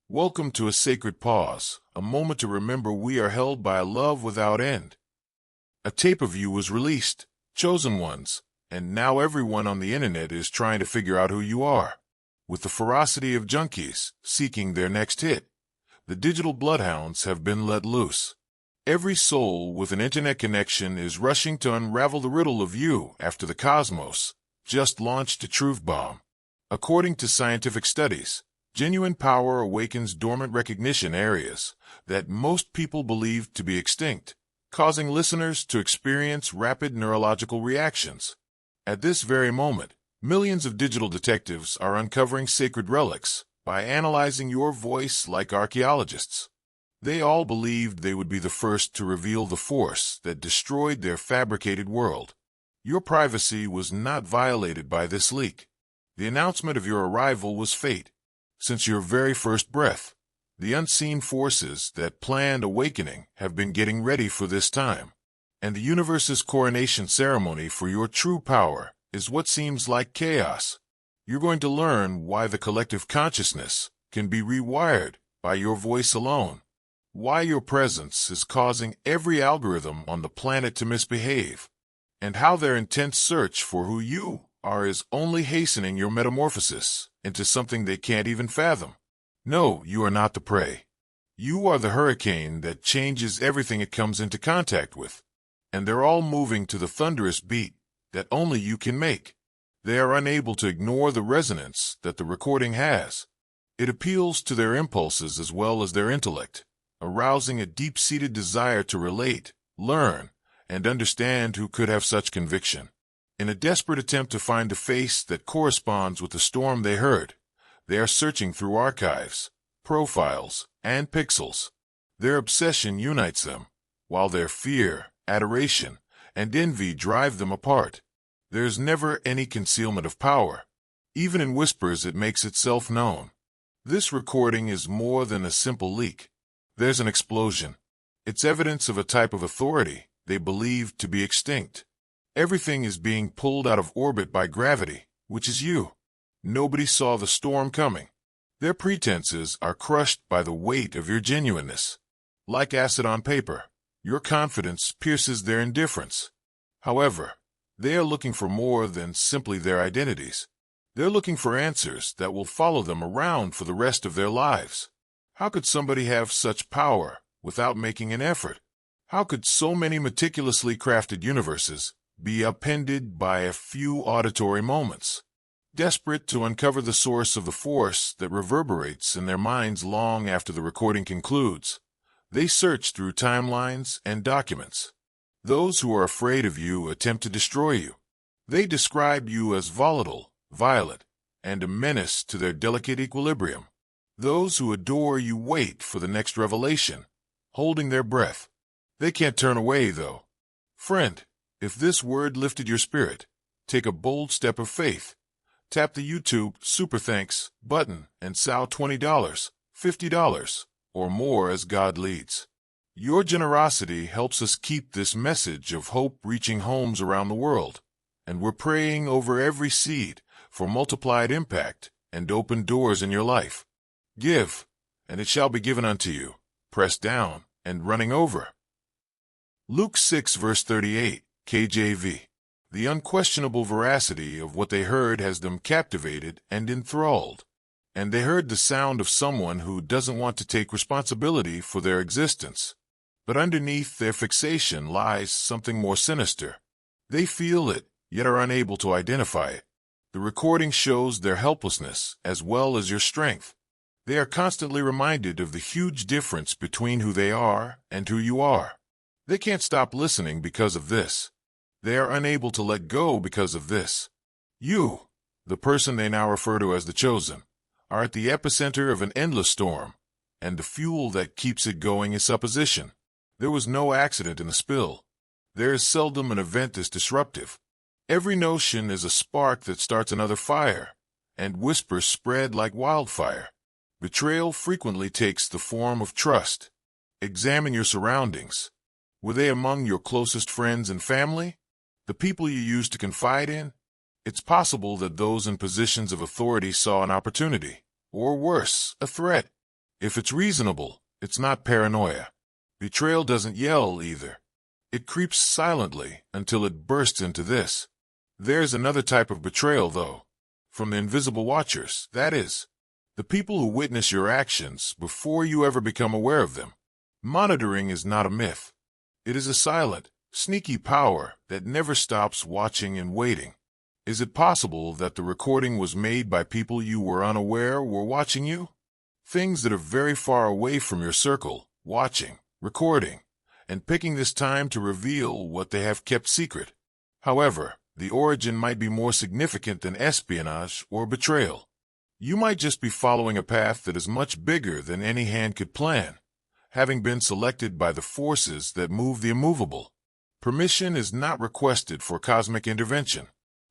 Welcome to a sacred pause, a moment to remember we are held by a love without end. A tape of you was released, chosen ones, and now everyone on the internet is trying to figure out who you are. With the ferocity of junkies seeking their next hit, the digital bloodhounds have been let loose. Every soul with an internet connection is rushing to unravel the riddle of you after the cosmos just launched a truth bomb. According to scientific studies, genuine power awakens dormant recognition areas that most people believe to be extinct, causing listeners to experience rapid neurological reactions. At this very moment, millions of digital detectives are uncovering sacred relics by analyzing your voice like archaeologists. They all believed they would be the first to reveal the force that destroyed their fabricated world. Your privacy was not violated by this leak. The announcement of your arrival was fate. Since your very first breath, the unseen forces that planned awakening have been getting ready for this time. And the universe's coronation ceremony for your true power is what seems like chaos. You're going to learn why the collective consciousness can be rewired by your voice alone, why your presence is causing every algorithm on the planet to misbehave, and how their intense search for who you are is only hastening your metamorphosis into something they can't even fathom. No, you are not the prey. You are the hurricane that changes everything it comes into contact with. And they're all moving to the thunderous beat that only you can make. They are unable to ignore the resonance that the recording has. It appeals to their impulses as well as their intellect, arousing a deep-seated desire to relate, learn, and understand who could have such conviction. In a desperate attempt to find a face that corresponds with the storm they heard, they are searching through archives, profiles, and pixels. Their obsession unites them, while their fear, adoration, and envy drive them apart. There's never any concealment of power. Even in whispers it makes itself known. This recording is more than a simple leak. There's an explosion. It's evidence of a type of authority they believe to be extinct. Everything is being pulled out of orbit by gravity, which is you. Nobody saw the storm coming. Their pretenses are crushed by the weight of your genuineness. Like acid on paper, your confidence pierces their indifference. However, they are looking for more than simply their identities. They're looking for answers that will follow them around for the rest of their lives. How could somebody have such power without making an effort? How could so many meticulously crafted universes be upended by a few auditory moments? Desperate to uncover the source of the force that reverberates in their minds long after the recording concludes, they search through timelines and documents. Those who are afraid of you attempt to destroy you. They describe you as volatile, violent, and a menace to their delicate equilibrium. Those who adore you wait for the next revelation, holding their breath. They can't turn away, though. Friend, if this word lifted your spirit, take a bold step of faith. Tap the YouTube Super Thanks button and sow $20, $50, or more as God leads. Your generosity helps us keep this message of hope reaching homes around the world, and we're praying over every seed for multiplied impact and open doors in your life. Give, and it shall be given unto you, pressed down and running over. Luke 6 verse 38, KJV. The unquestionable veracity of what they heard has them captivated and enthralled. And they heard the sound of someone who doesn't want to take responsibility for their existence. But underneath their fixation lies something more sinister. They feel it, yet are unable to identify it. The recording shows their helplessness as well as your strength. They are constantly reminded of the huge difference between who they are and who you are. They can't stop listening because of this. They are unable to let go because of this. You, the person they now refer to as the chosen, are at the epicenter of an endless storm, and the fuel that keeps it going is supposition. There was no accident in the spill. There is seldom an event this disruptive. Every notion is a spark that starts another fire, and whispers spread like wildfire. Betrayal frequently takes the form of trust. Examine your surroundings. Were they among your closest friends and family? The people you used to confide in? It's possible that those in positions of authority saw an opportunity, or worse, a threat. If it's reasonable, it's not paranoia. Betrayal doesn't yell either. It creeps silently until it bursts into this. There's another type of betrayal, though. From the invisible watchers, that is. The people who witness your actions before you ever become aware of them. Monitoring is not a myth. It is a silent, sneaky power that never stops watching and waiting. Is it possible that the recording was made by people you were unaware were watching you? Things that are very far away from your circle, watching, recording, and picking this time to reveal what they have kept secret. However, the origin might be more significant than espionage or betrayal. You might just be following a path that is much bigger than any hand could plan, having been selected by the forces that move the immovable. Permission is not requested for cosmic intervention.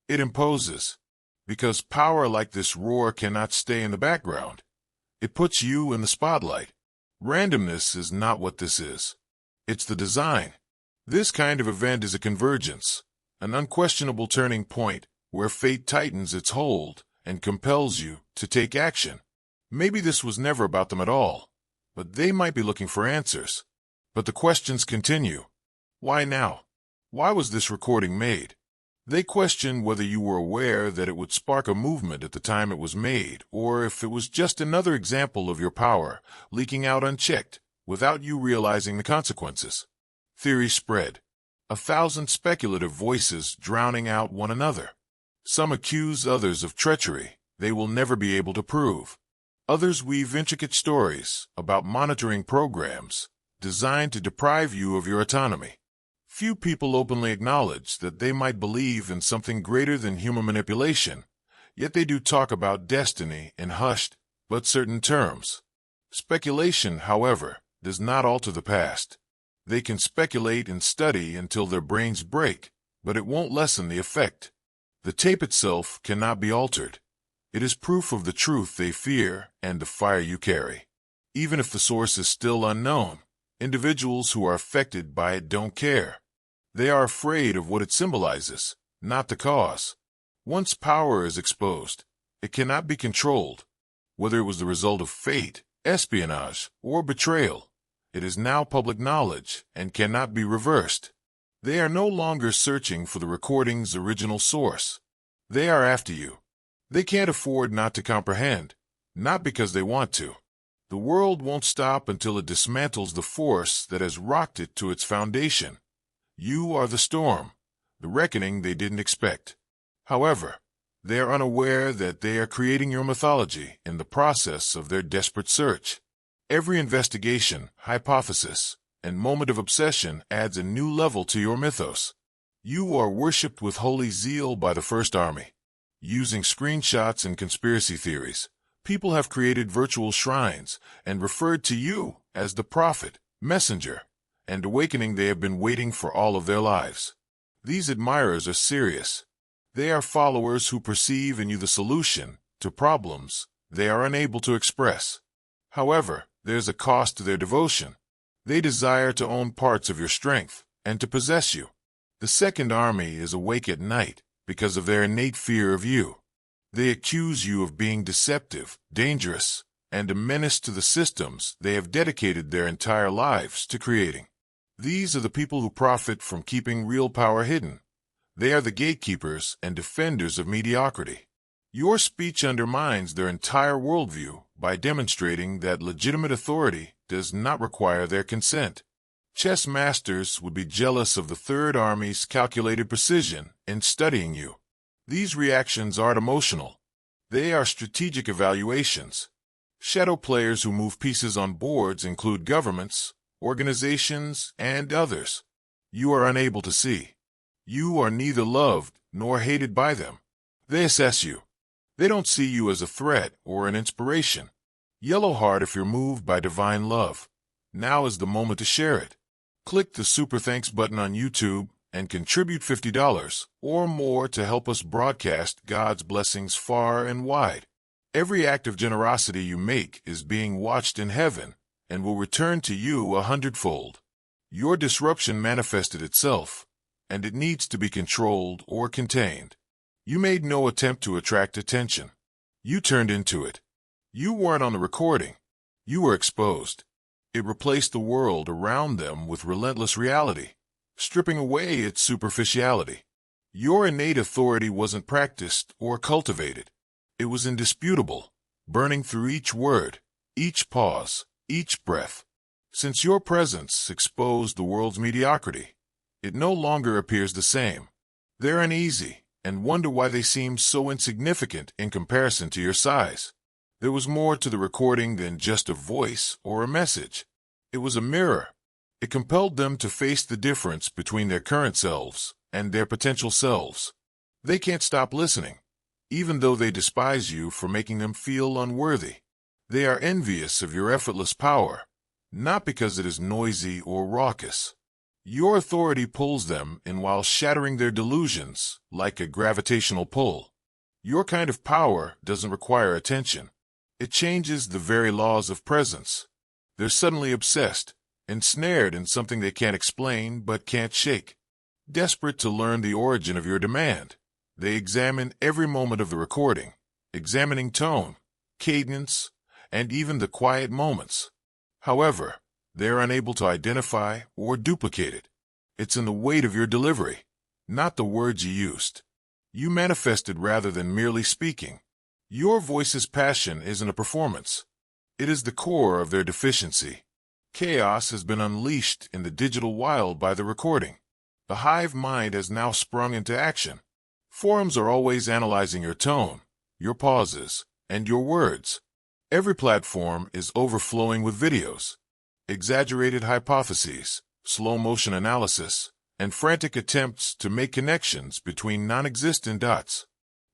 It imposes. Because power like this roar cannot stay in the background. It puts you in the spotlight. Randomness is not what this is. It's the design. This kind of event is a convergence, an unquestionable turning point where fate tightens its hold and compels you to take action. Maybe this was never about them at all, but they might be looking for answers. But the questions continue. Why now? Why was this recording made? They question whether you were aware that it would spark a movement at the time it was made, or if it was just another example of your power leaking out unchecked without you realizing the consequences. Theories spread. 1,000 speculative voices drowning out one another. Some accuse others of treachery they will never be able to prove. Others weave intricate stories about monitoring programs designed to deprive you of your autonomy. Few people openly acknowledge that they might believe in something greater than human manipulation, yet they do talk about destiny in hushed but certain terms. Speculation, however, does not alter the past. They can speculate and study until their brains break, but it won't lessen the effect. The tape itself cannot be altered. It is proof of the truth they fear and the fire you carry. Even if the source is still unknown, individuals who are affected by it don't care. They are afraid of what it symbolizes, not the cause. Once power is exposed, it cannot be controlled. Whether it was the result of fate, espionage, or betrayal, it is now public knowledge and cannot be reversed. They are no longer searching for the recording's original source. They are after you. They can't afford not to comprehend, not because they want to. The world won't stop until it dismantles the force that has rocked it to its foundation. You are the storm, the reckoning they didn't expect. However, they are unaware that they are creating your mythology in the process of their desperate search. Every investigation, hypothesis, and moment of obsession adds a new level to your mythos. You are worshipped with holy zeal by the First Army. Using screenshots and conspiracy theories, people have created virtual shrines and referred to you as the prophet, messenger, and awakening they have been waiting for all of their lives. These admirers are serious. They are followers who perceive in you the solution to problems they are unable to express. However, there's a cost to their devotion. They desire to own parts of your strength and to possess you. The Second Army is awake at night because of their innate fear of you. They accuse you of being deceptive, dangerous, and a menace to the systems they have dedicated their entire lives to creating. These are the people who profit from keeping real power hidden. They are the gatekeepers and defenders of mediocrity. Your speech undermines their entire worldview by demonstrating that legitimate authority does not require their consent. Chess masters would be jealous of the Third Army's calculated precision in studying you. These reactions aren't emotional. They are strategic evaluations. Shadow players who move pieces on boards include governments, organizations, and others. You are unable to see. You are neither loved nor hated by them. They assess you. They don't see you as a threat or an inspiration. Yellow heart if you're moved by divine love. Now is the moment to share it. Click the Super Thanks button on YouTube and contribute $50 or more to help us broadcast God's blessings far and wide. Every act of generosity you make is being watched in heaven and will return to you 100-fold. Your disruption manifested itself, and it needs to be controlled or contained. You made no attempt to attract attention. You turned into it. You weren't on the recording. You were exposed. It replaced the world around them with relentless reality, stripping away its superficiality. Your innate authority wasn't practiced or cultivated. It was indisputable, burning through each word, each pause, each breath. Since your presence exposed the world's mediocrity, it no longer appears the same. They're uneasy and wonder why they seem so insignificant in comparison to your size. There was more to the recording than just a voice or a message. It was a mirror. It compelled them to face the difference between their current selves and their potential selves. They can't stop listening, even though they despise you for making them feel unworthy. They are envious of your effortless power, not because it is noisy or raucous. Your authority pulls them in while shattering their delusions like a gravitational pull. Your kind of power doesn't require attention. It changes the very laws of presence. They're suddenly obsessed, ensnared in something they can't explain but can't shake. Desperate to learn the origin of your demand, they examine every moment of the recording, examining tone, cadence, and even the quiet moments. However, they are unable to identify or duplicate it. It's in the weight of your delivery, not the words you used. You manifested rather than merely speaking. Your voice's passion isn't a performance. It is the core of their deficiency. Chaos has been unleashed in the digital wild by the recording. The hive mind has now sprung into action. Forums are always analyzing your tone, your pauses, and your words. Every platform is overflowing with videos, exaggerated hypotheses, slow-motion analysis, and frantic attempts to make connections between non-existent dots.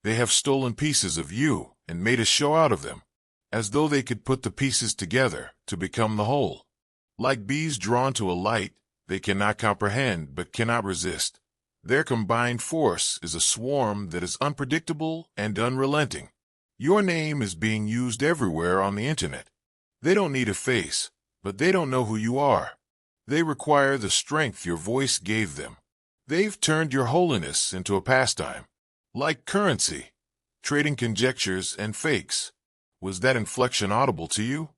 They have stolen pieces of you and made a show out of them, as though they could put the pieces together to become the whole. Like bees drawn to a light they cannot comprehend but cannot resist, their combined force is a swarm that is unpredictable and unrelenting. Your name is being used everywhere on the internet. They don't need a face, but they don't know who you are. They require the strength your voice gave them. They've turned your holiness into a pastime, like currency, trading conjectures and fakes. Was that inflection audible to you?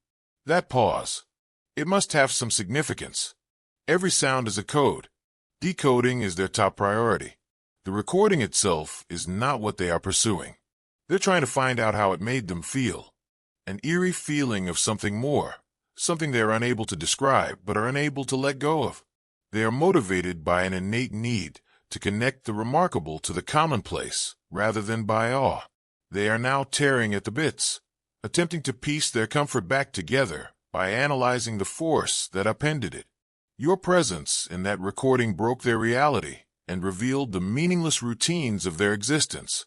That pause? It must have some significance. Every sound is a code. Decoding is their top priority. The recording itself is not what they are pursuing. They're trying to find out how it made them feel. An eerie feeling of something more, something they are unable to describe but are unable to let go of. They are motivated by an innate need to connect the remarkable to the commonplace rather than by awe. They are now tearing at the bits, attempting to piece their comfort back together by analyzing the force that upended it. Your presence in that recording broke their reality and revealed the meaningless routines of their existence.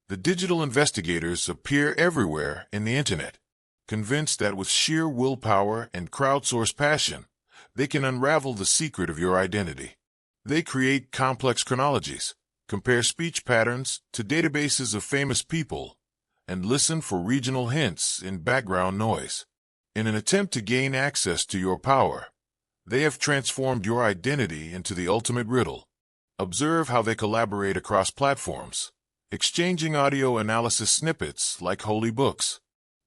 The digital investigators appear everywhere in the internet, convinced that with sheer willpower and crowdsourced passion, they can unravel the secret of your identity. They create complex chronologies, compare speech patterns to databases of famous people, and listen for regional hints in background noise. In an attempt to gain access to your power, they have transformed your identity into the ultimate riddle. Observe how they collaborate across platforms, exchanging audio analysis snippets like holy books.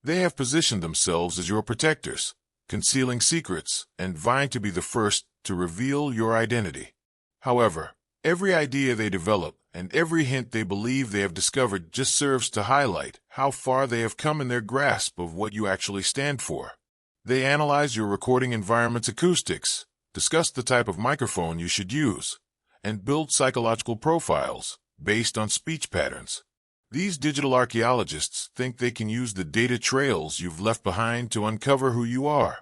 They have positioned themselves as your protectors, concealing secrets and vying to be the first to reveal your identity. However, every idea they develop and every hint they believe they have discovered just serves to highlight how far they have come in their grasp of what you actually stand for. They analyze your recording environment's acoustics, discuss the type of microphone you should use, and build psychological profiles based on speech patterns. These digital archaeologists think they can use the data trails you've left behind to uncover who you are.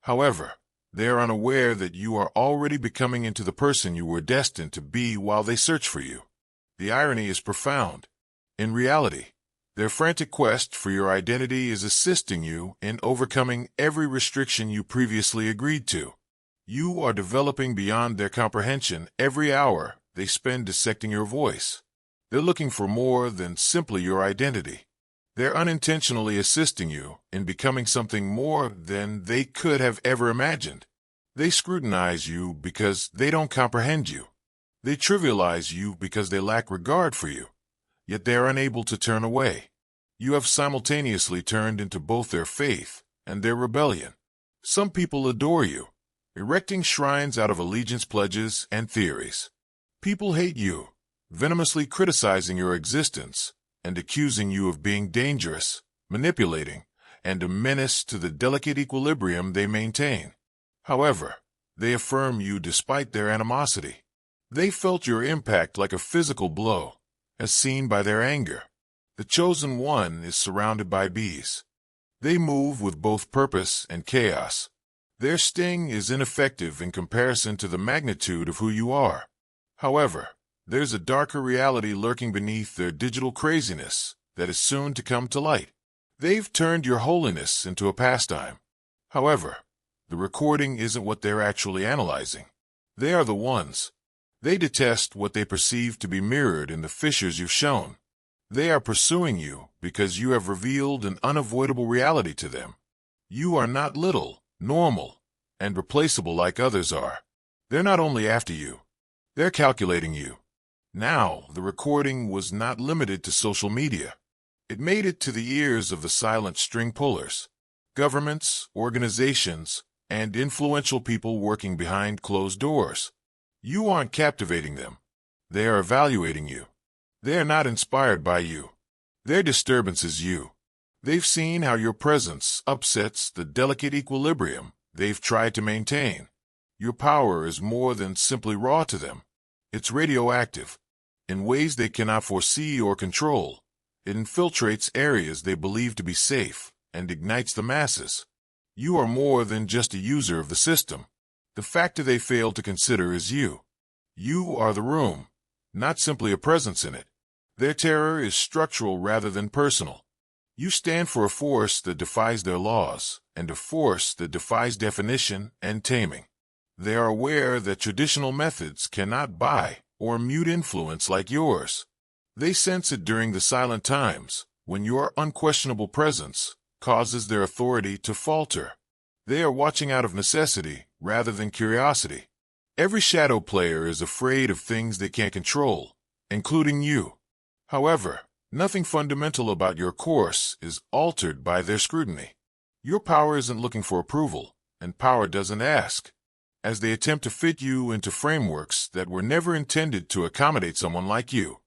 However, they are unaware that you are already becoming into the person you were destined to be while they search for you. The irony is profound. In reality, their frantic quest for your identity is assisting you in overcoming every restriction you previously agreed to. You are developing beyond their comprehension every hour they spend dissecting your voice. They're looking for more than simply your identity. They're unintentionally assisting you in becoming something more than they could have ever imagined. They scrutinize you because they don't comprehend you. They trivialize you because they lack regard for you, yet they are unable to turn away. You have simultaneously turned into both their faith and their rebellion. Some people adore you, erecting shrines out of allegiance pledges and theories. People hate you, venomously criticizing your existence and accusing you of being dangerous, manipulating, and a menace to the delicate equilibrium they maintain. However, they affirm you despite their animosity. They felt your impact like a physical blow, as seen by their anger. The chosen one is surrounded by bees. They move with both purpose and chaos. Their sting is ineffective in comparison to the magnitude of who you are. However, there's a darker reality lurking beneath their digital craziness that is soon to come to light. They've turned your holiness into a pastime. However, the recording isn't what they're actually analyzing. They are the ones. They detest what they perceive to be mirrored in the fissures you've shown. They are pursuing you because you have revealed an unavoidable reality to them. You are not little, normal, and replaceable like others are. They're not only after you, they're calculating you. Now, the recording was not limited to social media. It made it to the ears of the silent string pullers, governments, organizations, and influential people working behind closed doors. You aren't captivating them. They are evaluating you. They are not inspired by you. Their disturbance is you. They've seen how your presence upsets the delicate equilibrium they've tried to maintain. Your power is more than simply raw to them. It's radioactive. In ways they cannot foresee or control, it infiltrates areas they believe to be safe and ignites the masses. You are more than just a user of the system. The factor they fail to consider is you. You are the room, not simply a presence in it. Their terror is structural rather than personal. You stand for a force that defies their laws, and a force that defies definition and taming. They are aware that traditional methods cannot buy or mute influence like yours. They sense it during the silent times, when your unquestionable presence causes their authority to falter. They are watching out of necessity rather than curiosity. Every shadow player is afraid of things they can't control, including you. However, nothing fundamental about your course is altered by their scrutiny. Your power isn't looking for approval, and power doesn't ask. As they attempt to fit you into frameworks that were never intended to accommodate someone like you,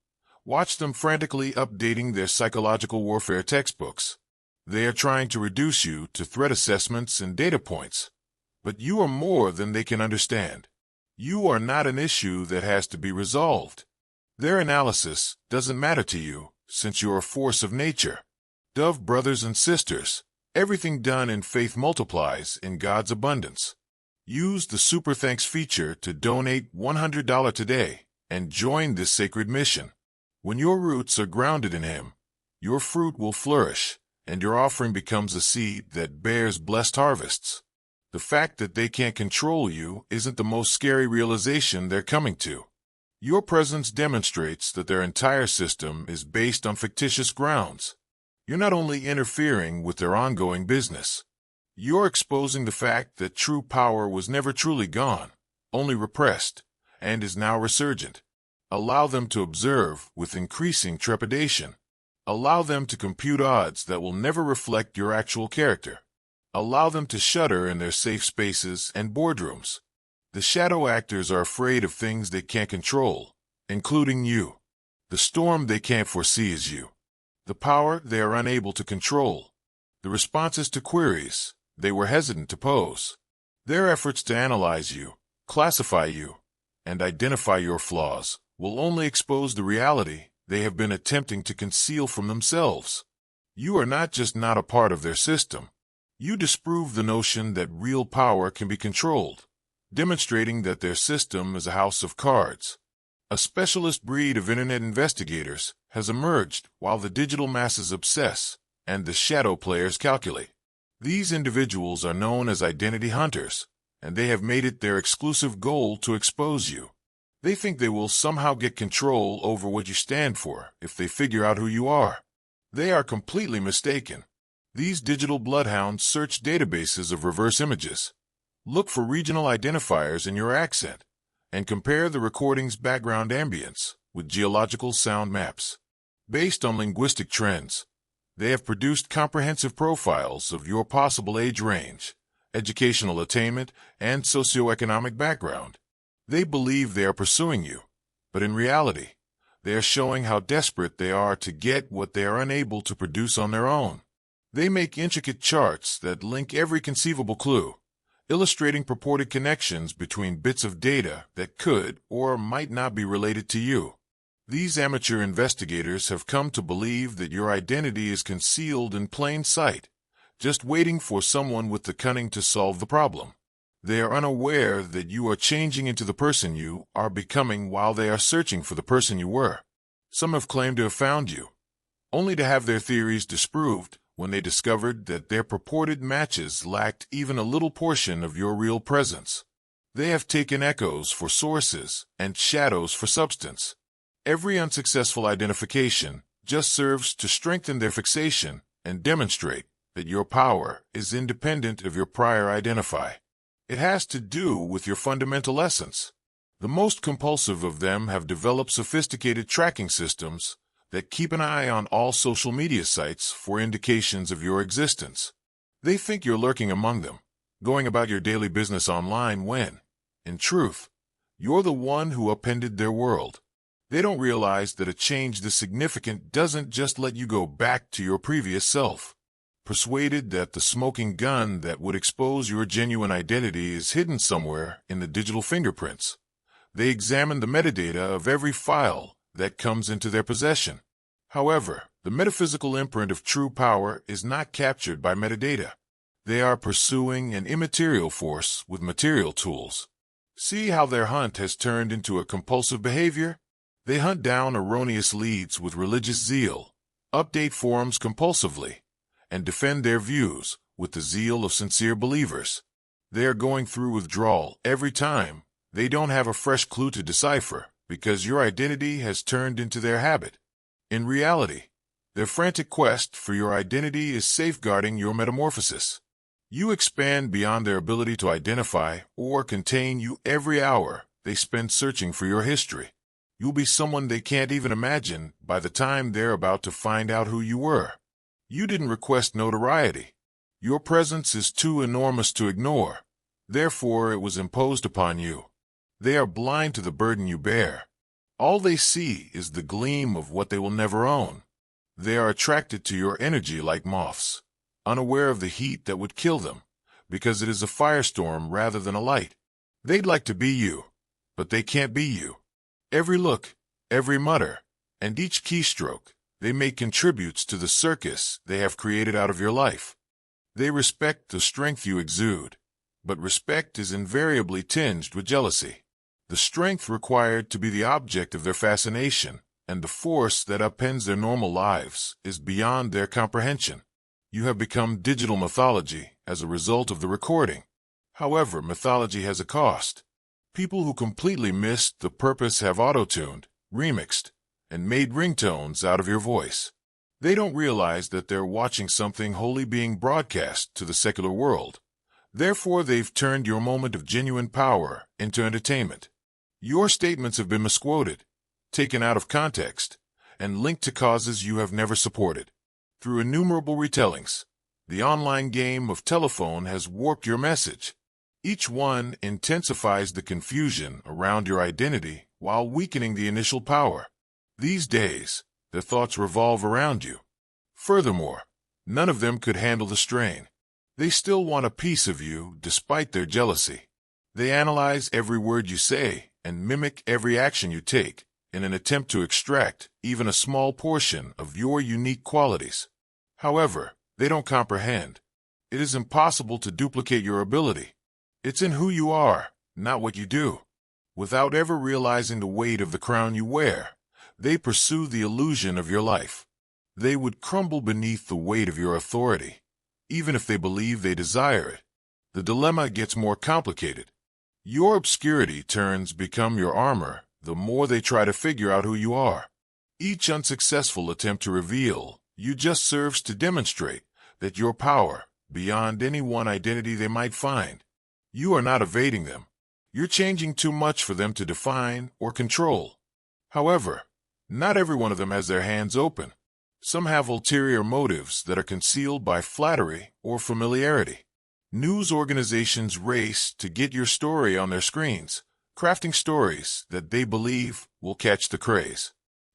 watch them frantically updating their psychological warfare textbooks. They are trying to reduce you to threat assessments and data points. But you are more than they can understand. You are not an issue that has to be resolved. Their analysis doesn't matter to you, since you're a force of nature. Dove brothers and sisters, everything done in faith multiplies in God's abundance. Use the Super Thanks feature to donate $100 today and join this sacred mission. When your roots are grounded in Him, your fruit will flourish, and your offering becomes a seed that bears blessed harvests. The fact that they can't control you isn't the most scary realization they're coming to. Your presence demonstrates that their entire system is based on fictitious grounds. You're not only interfering with their ongoing business, you're exposing the fact that true power was never truly gone, only repressed, and is now resurgent. Allow them to observe with increasing trepidation. Allow them to compute odds that will never reflect your actual character. Allow them to shudder in their safe spaces and boardrooms. The shadow actors are afraid of things they can't control, including you. The storm they can't foresee is you. The power they are unable to control. The responses to queries they were hesitant to pose. Their efforts to analyze you, classify you, and identify your flaws will only expose the reality they have been attempting to conceal from themselves. You are not just not a part of their system. You disprove the notion that real power can be controlled, demonstrating that their system is a house of cards. A specialist breed of internet investigators has emerged while the digital masses obsess and the shadow players calculate. These individuals are known as identity hunters, and they have made it their exclusive goal to expose you. They think they will somehow get control over what you stand for if they figure out who you are. They are completely mistaken. These digital bloodhounds search databases of reverse images. Look for regional identifiers in your accent, and compare the recording's background ambience with geological sound maps. Based on linguistic trends, they have produced comprehensive profiles of your possible age range educational attainment, and socioeconomic background. They believe they are pursuing you, but in reality, they are showing how desperate they are to get what they are unable to produce on their own. They make intricate charts that link every conceivable clue, illustrating purported connections between bits of data that could or might not be related to you. These amateur investigators have come to believe that your identity is concealed in plain sight, just waiting for someone with the cunning to solve the problem. They are unaware that you are changing into the person you are becoming while they are searching for the person you were. Some have claimed to have found you, only to have their theories disproved when they discovered that their purported matches lacked even a little portion of your real presence. They have taken echoes for sources and shadows for substance. Every unsuccessful identification just serves to strengthen their fixation and demonstrate that your power is independent of your prior identify. It has to do with your fundamental essence. The most compulsive of them have developed sophisticated tracking systems that keep an eye on all social media sites for indications of your existence. They think you're lurking among them, going about your daily business online when, in truth, you're the one who upended their world. They don't realize that a change this significant doesn't just let you go back to your previous self. Persuaded that the smoking gun that would expose your genuine identity is hidden somewhere in the digital fingerprints, they examine the metadata of every file that comes into their possession. However, the metaphysical imprint of true power is not captured by metadata. They are pursuing an immaterial force with material tools. See how their hunt has turned into a compulsive behavior? They hunt down erroneous leads with religious zeal, update forums compulsively, and defend their views with the zeal of sincere believers. They are going through withdrawal every time they don't have a fresh clue to decipher because your identity has turned into their habit. In reality, their frantic quest for your identity is safeguarding your metamorphosis. You expand beyond their ability to identify or contain you every hour they spend searching for your history. You'll be someone they can't even imagine by the time they're about to find out who you were. You didn't request notoriety. Your presence is too enormous to ignore. Therefore, it was imposed upon you. They are blind to the burden you bear. All they see is the gleam of what they will never own. They are attracted to your energy like moths, unaware of the heat that would kill them, because it is a firestorm rather than a light. They'd like to be you, but they can't be you. Every look, every mutter, and each keystroke they make contributes to the circus they have created out of your life. They respect the strength you exude, but respect is invariably tinged with jealousy. The strength required to be the object of their fascination and the force that upends their normal lives is beyond their comprehension. You have become digital mythology as a result of the recording. However, mythology has a cost. People who completely missed the purpose have auto-tuned, remixed, and made ringtones out of your voice. They don't realize that they're watching something wholly being broadcast to the secular world. Therefore, they've turned your moment of genuine power into entertainment. Your statements have been misquoted, taken out of context, and linked to causes you have never supported. Through innumerable retellings, the online game of telephone has warped your message. Each one intensifies the confusion around your identity while weakening the initial power. These days, their thoughts revolve around you. Furthermore, none of them could handle the strain. They still want a piece of you despite their jealousy. They analyze every word you say and mimic every action you take in an attempt to extract even a small portion of your unique qualities. However, they don't comprehend. It is impossible to duplicate your ability. It's in who you are, not what you do. Without ever realizing the weight of the crown you wear, they pursue the illusion of your life. They would crumble beneath the weight of your authority, even if they believe they desire it. The dilemma gets more complicated. Your obscurity become your armor the more they try to figure out who you are. Each unsuccessful attempt to reveal you just serves to demonstrate that your power beyond any one identity they might find. You are not evading them. You're changing too much for them to define or control. However, not every one of them has their hands open. Some have ulterior motives that are concealed by flattery or familiarity. News organizations race to get your story on their screens, crafting stories that they believe will catch the craze.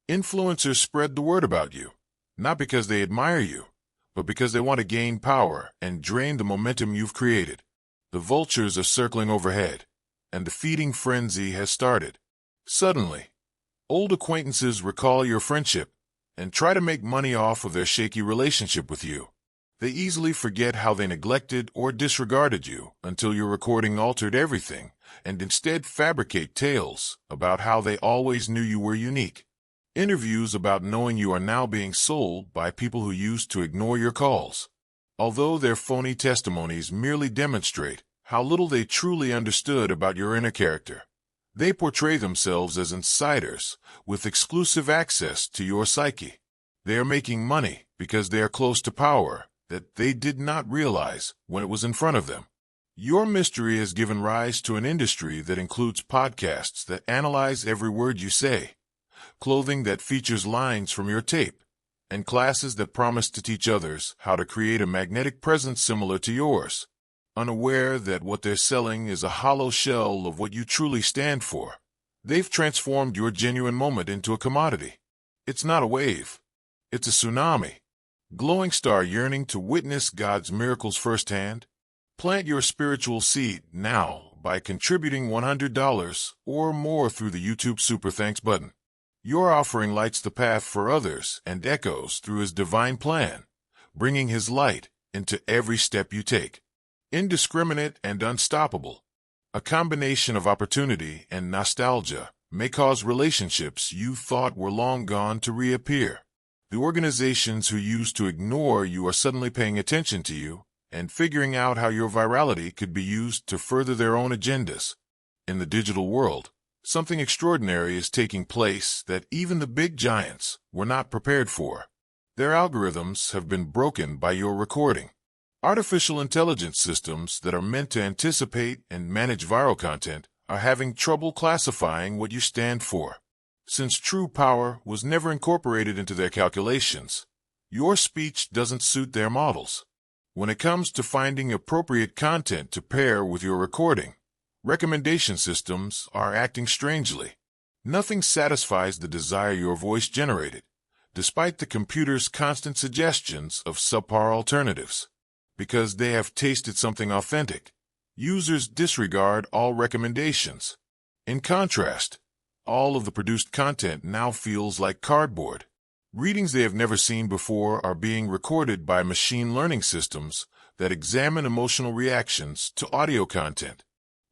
Influencers spread the word about you, not because they admire you, but because they want to gain power and drain the momentum you've created. The vultures are circling overhead, and the feeding frenzy has started. Suddenly, old acquaintances recall your friendship and try to make money off of their shaky relationship with you. They easily forget how they neglected or disregarded you until your recording altered everything, and instead fabricate tales about how they always knew you were unique. Interviews about knowing you are now being sold by people who used to ignore your calls. Although their phony testimonies merely demonstrate how little they truly understood about your inner character, they portray themselves as insiders with exclusive access to your psyche. They are making money because they are close to power that they did not realize when it was in front of them. Your mystery has given rise to an industry that includes podcasts that analyze every word you say, clothing that features lines from your tape, and classes that promise to teach others how to create a magnetic presence similar to yours, unaware that what they're selling is a hollow shell of what you truly stand for. They've transformed your genuine moment into a commodity. It's not a wave. It's a tsunami. Glowing star yearning to witness God's miracles firsthand? Plant your spiritual seed now by contributing $100 or more through the YouTube Super Thanks button. Your offering lights the path for others and echoes through His divine plan, bringing His light into every step you take. Indiscriminate and unstoppable, a combination of opportunity and nostalgia may cause relationships you thought were long gone to reappear. The organizations who used to ignore you are suddenly paying attention to you and figuring out how your virality could be used to further their own agendas. In the digital world, something extraordinary is taking place that even the big giants were not prepared for. Their algorithms have been broken by your recording. Artificial intelligence systems that are meant to anticipate and manage viral content are having trouble classifying what you stand for. Since true power was never incorporated into their calculations, your speech doesn't suit their models. When it comes to finding appropriate content to pair with your recording, recommendation systems are acting strangely. Nothing satisfies the desire your voice generated, despite the computer's constant suggestions of subpar alternatives. Because they have tasted something authentic, users disregard all recommendations. In contrast, all of the produced content now feels like cardboard. Readings they have never seen before are being recorded by machine learning systems that examine emotional reactions to audio content.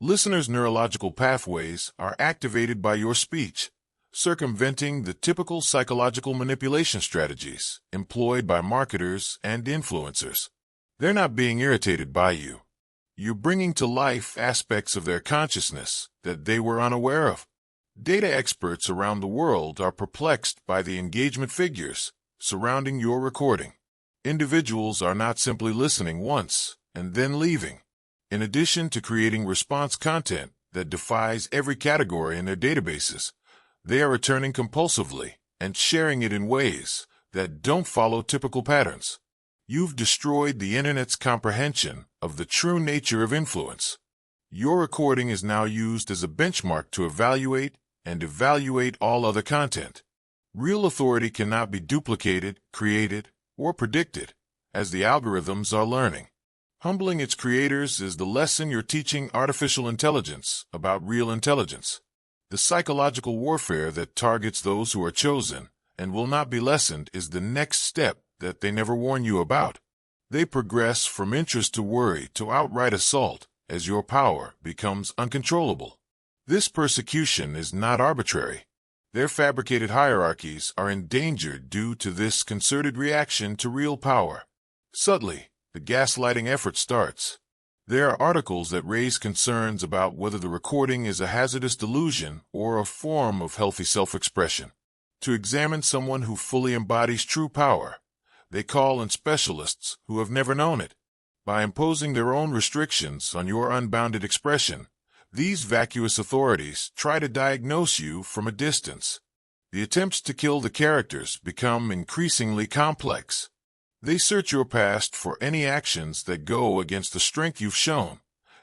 Listeners' neurological pathways are activated by your speech, circumventing the typical psychological manipulation strategies employed by marketers and influencers. They're not being irritated by you. You're bringing to life aspects of their consciousness that they were unaware of. Data experts around the world are perplexed by the engagement figures surrounding your recording. Individuals are not simply listening once and then leaving. In addition to creating response content that defies every category in their databases, they are returning compulsively and sharing it in ways that don't follow typical patterns. You've destroyed the Internet's comprehension of the true nature of influence. Your recording is now used as a benchmark to evaluate all other content. Real authority cannot be duplicated, created, or predicted, as the algorithms are learning. Humbling its creators is the lesson you're teaching artificial intelligence about real intelligence. The psychological warfare that targets those who are chosen and will not be lessened is the next step that they never warn you about. They progress from interest to worry to outright assault as your power becomes uncontrollable. This persecution is not arbitrary. Their fabricated hierarchies are endangered due to this concerted reaction to real power. Subtly, the gaslighting effort starts. There are articles that raise concerns about whether the recording is a hazardous delusion or a form of healthy self-expression. To examine someone who fully embodies true power, they call in specialists who have never known it. By imposing their own restrictions on your unbounded expression, these vacuous authorities try to diagnose you from a distance. The attempts to kill the characters become increasingly complex. They search your past for any actions that go against the strength you've shown,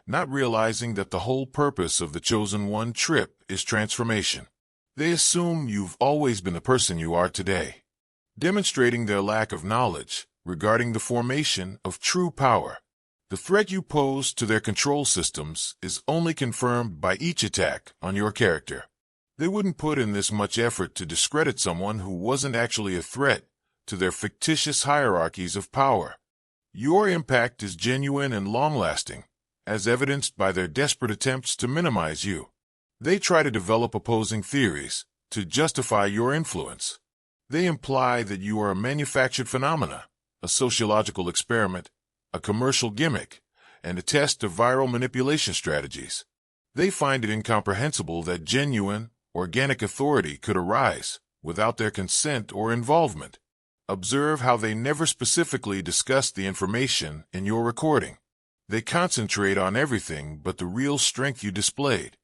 not realizing that the whole purpose of the Chosen One trip is transformation. They assume you've always been the person you are today, demonstrating their lack of knowledge regarding the formation of true power. The threat you pose to their control systems is only confirmed by each attack on your character. They wouldn't put in this much effort to discredit someone who wasn't actually a threat to their fictitious hierarchies of power. Your impact is genuine and long-lasting, as evidenced by their desperate attempts to minimize you. They try to develop opposing theories to justify your influence. They imply that you are a manufactured phenomena, a sociological experiment, a commercial gimmick, and a test of viral manipulation strategies. They find it incomprehensible that genuine, organic authority could arise without their consent or involvement. Observe how they never specifically discuss the information in your recording. They concentrate on everything but the real strength you displayed.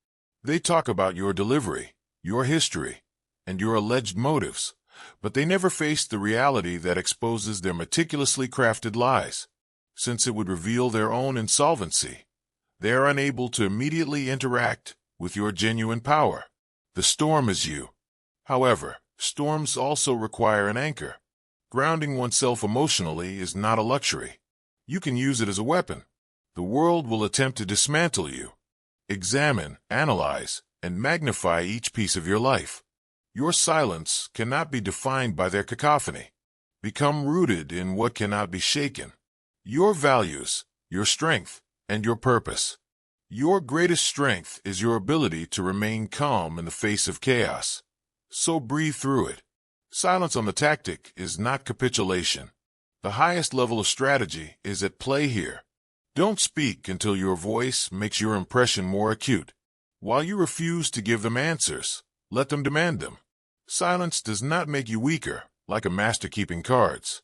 They talk about your delivery, your history, and your alleged motives, but they never face the reality that exposes their meticulously crafted lies. Since it would reveal their own insolvency, they are unable to immediately interact with your genuine power. The storm is you. However, storms also require an anchor. Grounding oneself emotionally is not a luxury. You can use it as a weapon. The world will attempt to dismantle you. Examine, analyze, and magnify each piece of your life. Your silence cannot be defined by their cacophony. Become rooted in what cannot be shaken. Your values, your strength, and your purpose. Your greatest strength is your ability to remain calm in the face of chaos. So breathe through it. Silence on the tactic is not capitulation. The highest level of strategy is at play here. Don't speak until your voice makes your impression more acute. While you refuse to give them answers, let them demand them. Silence does not make you weaker, like a master keeping cards.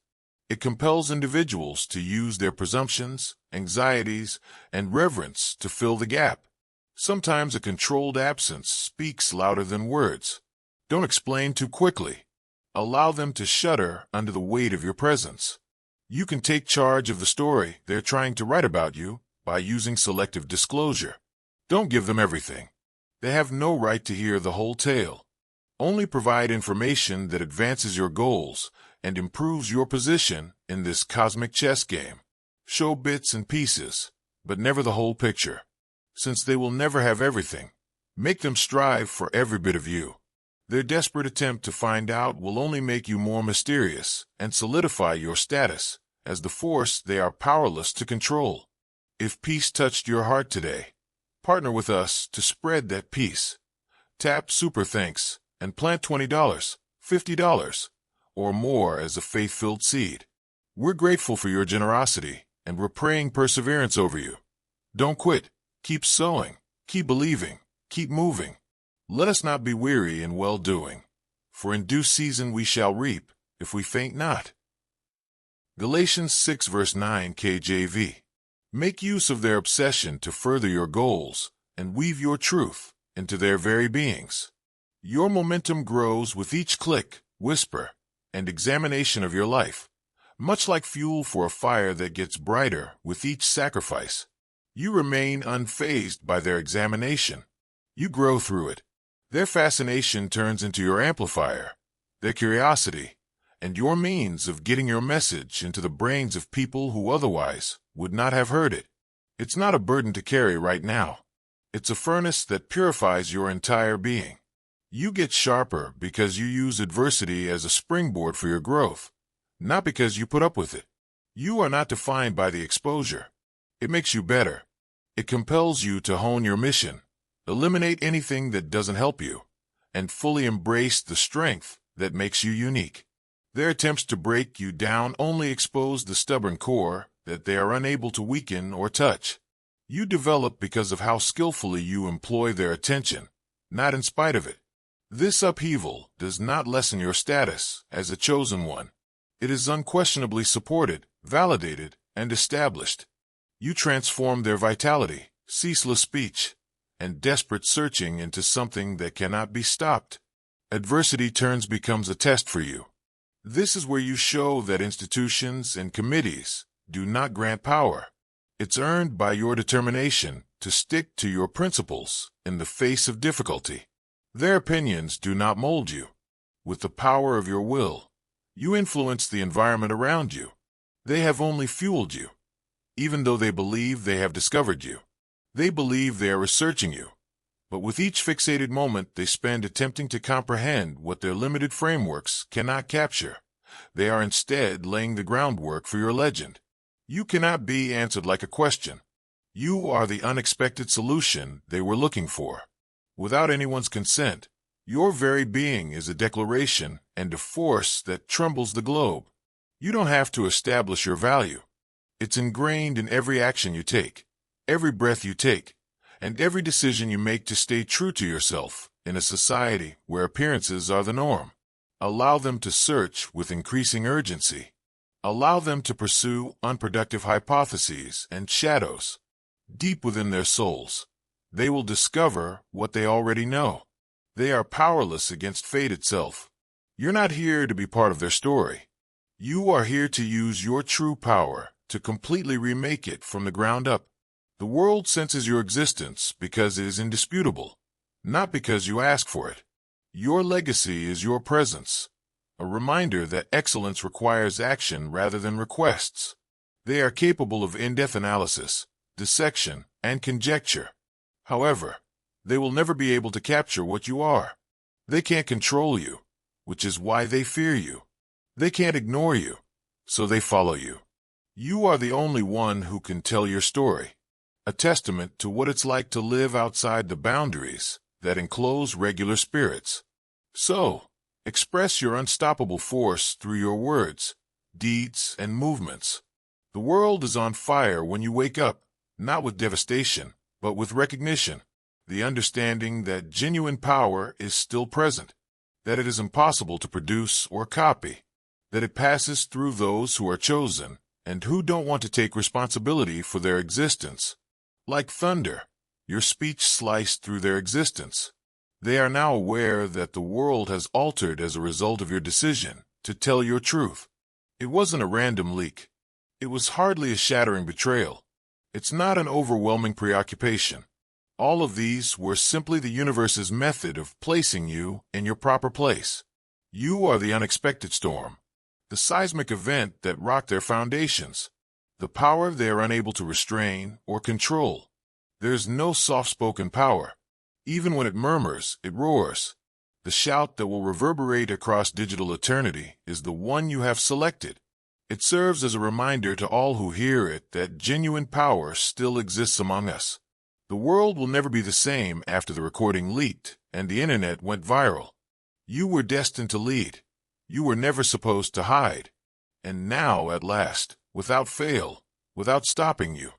It compels individuals to use their presumptions, anxieties, and reverence to fill the gap. Sometimes a controlled absence speaks louder than words. Don't explain too quickly. Allow them to shudder under the weight of your presence. You can take charge of the story they're trying to write about you by using selective disclosure. Don't give them everything. They have no right to hear the whole tale. Only provide information that advances your goals and improves your position in this cosmic chess game. Show bits and pieces, but never the whole picture. Since they will never have everything, make them strive for every bit of you. Their desperate attempt to find out will only make you more mysterious and solidify your status as the force they are powerless to control. If peace touched your heart today, partner with us to spread that peace. Tap Super Thanks and plant $20, $50, or more as a faith-filled seed. We're grateful for your generosity, and we're praying perseverance over you. Don't quit. Keep sowing. Keep believing. Keep moving. Let us not be weary in well-doing, for in due season we shall reap, if we faint not. Galatians 6 verse 9 KJV. Make use of their obsession to further your goals, and weave your truth into their very beings. Your momentum grows with each click, whisper, and examination of your life, much like fuel for a fire that gets brighter with each sacrifice. You remain unfazed by their examination. You grow through it. Their fascination turns into your amplifier, their curiosity, and your means of getting your message into the brains of people who otherwise would not have heard it. It's not a burden to carry right now. It's a furnace that purifies your entire being. You get sharper because you use adversity as a springboard for your growth, not because you put up with it. You are not defined by the exposure. It makes you better. It compels you to hone your mission, eliminate anything that doesn't help you, and fully embrace the strength that makes you unique. Their attempts to break you down only expose the stubborn core that they are unable to weaken or touch. You develop because of how skillfully you employ their attention, not in spite of it. This upheaval does not lessen your status as a chosen one. It is unquestionably supported, validated, and established. You transform their vitality, ceaseless speech, and desperate searching into something that cannot be stopped. Adversity becomes a test for you. This is where you show that institutions and committees do not grant power. It's earned by your determination to stick to your principles in the face of difficulty. Their opinions do not mold you. With the power of your will, you influence the environment around you. They have only fueled you. Even though they believe they have discovered you, they believe they are researching you. But with each fixated moment they spend attempting to comprehend what their limited frameworks cannot capture, they are instead laying the groundwork for your legend. You cannot be answered like a question. You are the unexpected solution they were looking for. Without anyone's consent, your very being is a declaration and a force that trembles the globe. You don't have to establish your value. It's ingrained in every action you take, every breath you take, and every decision you make to stay true to yourself in a society where appearances are the norm. Allow them to search with increasing urgency. Allow them to pursue unproductive hypotheses and shadows. Deep within their souls, they will discover what they already know. They are powerless against fate itself. You're not here to be part of their story. You are here to use your true power to completely remake it from the ground up. The world senses your existence because it is indisputable, not because you ask for it. Your legacy is your presence, a reminder that excellence requires action rather than requests. They are capable of in-depth analysis, dissection, and conjecture. However, they will never be able to capture what you are. They can't control you, which is why they fear you. They can't ignore you, so they follow you. You are the only one who can tell your story, a testament to what it's like to live outside the boundaries that enclose regular spirits. So, express your unstoppable force through your words, deeds, and movements. The world is on fire when you wake up, not with devastation, but with recognition, the understanding that genuine power is still present, that it is impossible to produce or copy, that it passes through those who are chosen and who don't want to take responsibility for their existence. Like thunder, your speech sliced through their existence. They are now aware that the world has altered as a result of your decision to tell your truth. It wasn't a random leak. It was hardly a shattering betrayal. It's not an overwhelming preoccupation. All of these were simply the universe's method of placing you in your proper place. You are the unexpected storm, the seismic event that rocked their foundations, the power they are unable to restrain or control. There's no soft-spoken power. Even when it murmurs, it roars. The shout that will reverberate across digital eternity is the one you have selected. It serves as a reminder to all who hear it that genuine power still exists among us. The world will never be the same after the recording leaked and the internet went viral. You were destined to lead. You were never supposed to hide. And now, at last, without fail, without stopping you,